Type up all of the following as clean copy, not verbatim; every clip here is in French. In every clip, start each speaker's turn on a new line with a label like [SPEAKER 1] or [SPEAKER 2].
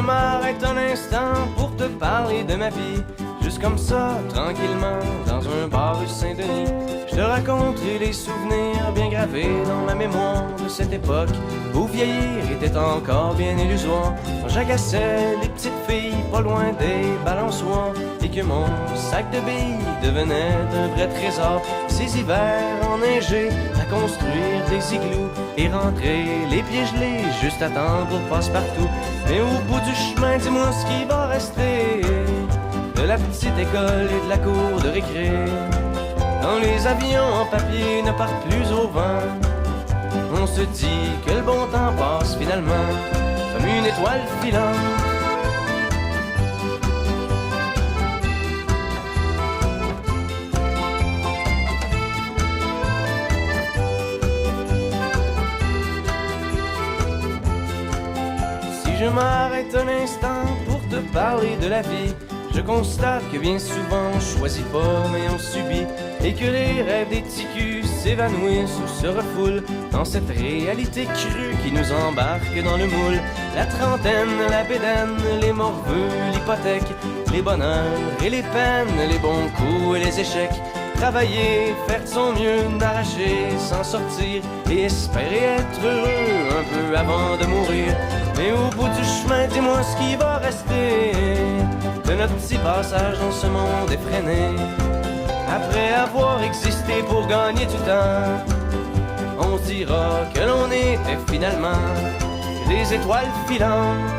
[SPEAKER 1] m'arrête un instant pour te parler de ma vie, juste comme ça, tranquillement, dans un bar rue Saint-Denis, je te raconterai les souvenirs bien gravés dans ma mémoire de cette époque où vieillir était encore bien illusoire. Quand j'agaçais les petites filles pas loin des balançoires et que mon sac de billes devenait un vrai trésor. Ces hivers enneigés à construire des igloos et rentrer les pieds gelés juste à temps pour passe-partout. Mais au bout du chemin, dis-moi ce qui va rester de la petite école et de la cour de récré. Quand les avions en papier ne partent plus au vent, on se dit que le bon temps passe finalement comme une étoile filante. Si je m'arrête un instant pour te parler de la vie, je constate que bien souvent on choisit pas mais on subit, et que les rêves des ticus s'évanouissent ou se refoulent dans cette réalité crue qui nous embarque dans le moule. La trentaine, la bédaine, les morveux, l'hypothèque, les bonheurs et les peines, les bons coups et les échecs. Travailler, faire de son mieux, d'arracher, s'en sortir et espérer être heureux un peu avant de mourir. Mais au bout du chemin, dis-moi ce qui va rester de notre petit passage dans ce monde effréné. Après avoir existé pour gagner du temps, on se dira que l'on était finalement des étoiles filantes.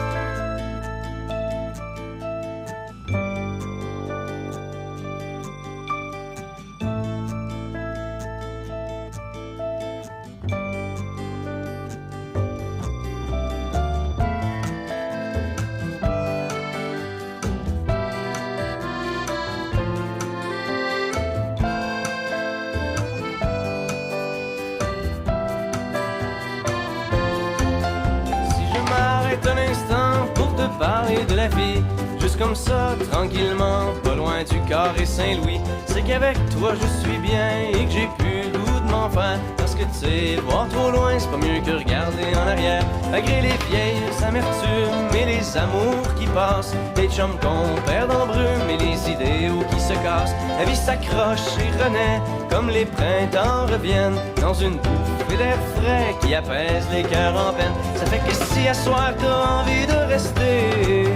[SPEAKER 1] Un instant pour te parler de la vie, juste comme ça, tranquillement, pas loin du carré Saint-Louis, c'est qu'avec toi je suis bien et que j'ai plus le goût de m'en faire. Parce que tu sais, voir trop loin, c'est pas mieux que regarder en arrière. Malgré les vieilles amertumes et les amours qui passent, les chums qu'on perd en brume et les idéaux qui se cassent, la vie s'accroche et renaît comme les printemps reviennent dans une bouffée d'air frais qui apaise les cœurs en peine. Ça fait que si à soir t'as envie de rester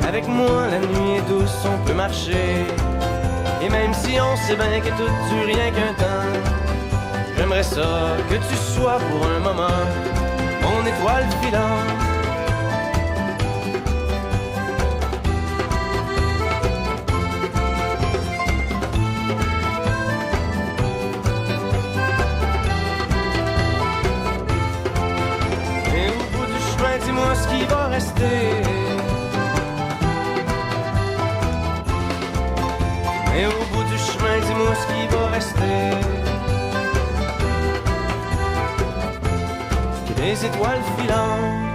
[SPEAKER 1] avec moi, la nuit est douce, on peut marcher. Et même si on sait bien que tout dure rien qu'un temps, j'aimerais ça que tu sois pour un moment mon étoile filante. Et au bout du chemin, dis-moi ce qui va rester. Et au bout du chemin, dis-moi ce qui va rester. Les étoiles filantes.